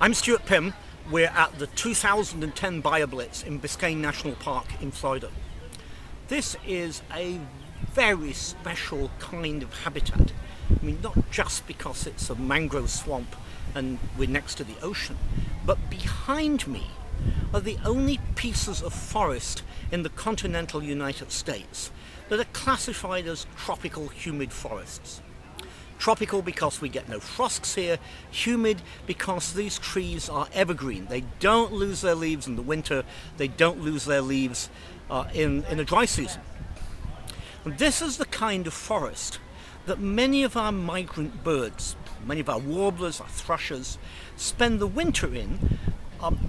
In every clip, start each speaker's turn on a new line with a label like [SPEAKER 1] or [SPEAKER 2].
[SPEAKER 1] I'm Stuart Pimm. We're at the 2010 BioBlitz in Biscayne National Park in Florida. This is a very special kind of habitat. I mean, not just because it's a mangrove swamp and we're next to the ocean, but behind me are the only pieces of forest in the continental United States that are classified as tropical humid forests. Tropical because we get no frosts here, humid because these trees are evergreen. They don't lose their leaves in the winter, they don't lose their leaves in the dry season. And this is the kind of forest that many of our migrant birds, many of our warblers, our thrushes, spend the winter in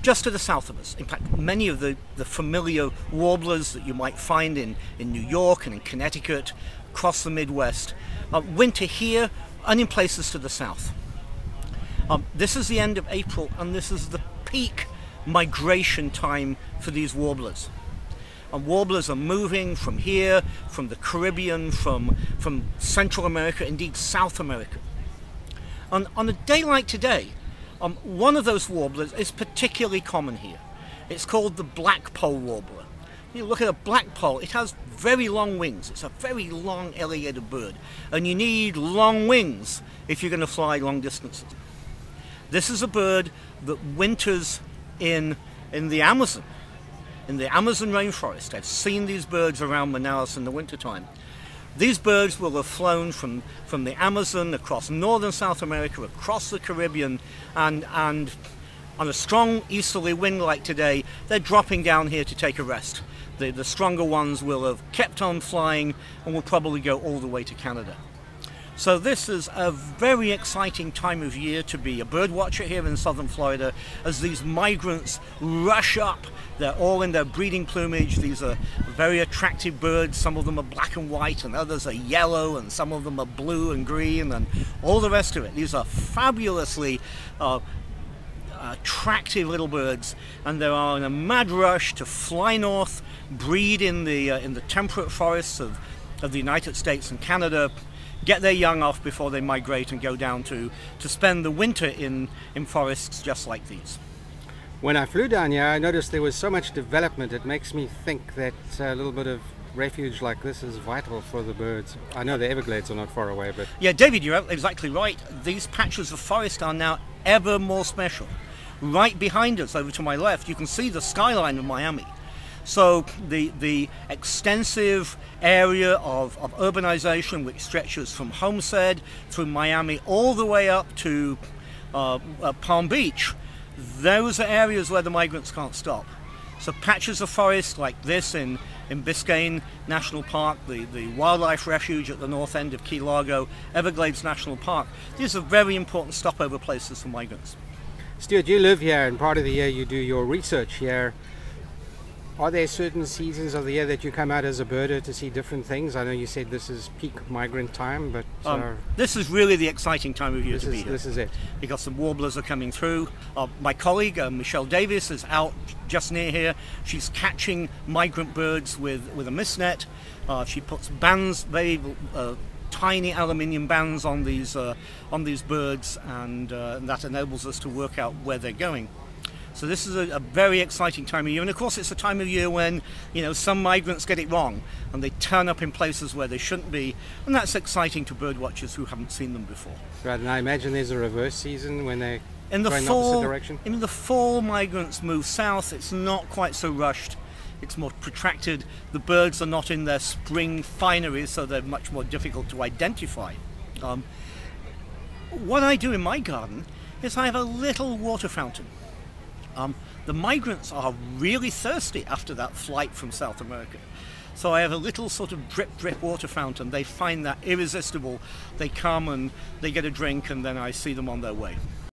[SPEAKER 1] just to the south of us. In fact, many of the familiar warblers that you might find in New York and in Connecticut, across the Midwest, winter here and in places to the south. This is the end of April and this is the peak migration time for these warblers. Warblers are moving from here, from the Caribbean, from Central America, indeed South America. On a day like today, one of those warblers is particularly common here. It's called the blackpoll warbler. You look at a blackpoll, it has very long wings. It's a very long elongated bird, and you need long wings if you're going to fly long distances. This is a bird that winters in the Amazon rainforest. I've seen these birds around Manaus in the wintertime. These birds will have flown from the Amazon across northern South America, across the Caribbean, and on a strong easterly wind like today, they're dropping down here to take a rest. The stronger ones will have kept on flying and will probably go all the way to Canada. So this is a very exciting time of year to be a bird watcher here in southern Florida as these migrants rush up. They're all in their breeding plumage. These are very attractive birds. Some of them are black and white and others are yellow and some of them are blue and green and all the rest of it. These are fabulously attractive little birds, and they are in a mad rush to fly north, breed in the temperate forests of the United States and Canada, get their young off before they migrate and go down to spend the winter in forests just like these.
[SPEAKER 2] When I flew down here, I noticed there was so much development. It makes me think that a little bit of refuge like this is vital for the birds. I know the Everglades are not far away, but...
[SPEAKER 1] Yeah, David, you're exactly right. These patches of forest are now ever more special. Right behind us, over to my left, you can see the skyline of Miami. So the extensive area of urbanization which stretches from Homestead through Miami all the way up to Palm Beach, those are areas where the migrants can't stop. So patches of forest like this in Biscayne National Park, the wildlife refuge at the north end of Key Largo, Everglades National Park, these are very important stopover places for migrants.
[SPEAKER 2] Stuart, you live here and part of the year you do your research here. Are there certain seasons of the year that you come out as a birder to see different things? I know you said this is peak migrant time, but...
[SPEAKER 1] this is really the exciting time of year to be here.
[SPEAKER 2] This is it.
[SPEAKER 1] Because some warblers are coming through. My colleague, Michelle Davis, is out just near here. She's catching migrant birds with a mist net. She puts bands, very tiny aluminium bands on these birds, and that enables us to work out where they're going. So this is a very exciting time of year, and of course it's a time of year when some migrants get it wrong and they turn up in places where they shouldn't be, and that's exciting to bird watchers who haven't seen them before.
[SPEAKER 2] Right, and I imagine there's a reverse season when they go in the
[SPEAKER 1] fall,
[SPEAKER 2] opposite direction?
[SPEAKER 1] In the fall, migrants move south. It's not quite so rushed. It's more protracted. The birds are not in their spring finery, so they're much more difficult to identify. What I do in my garden is I have a little water fountain. The migrants are really thirsty after that flight from South America. So I have a little sort of drip water fountain. They find that irresistible. They come and they get a drink and then I see them on their way.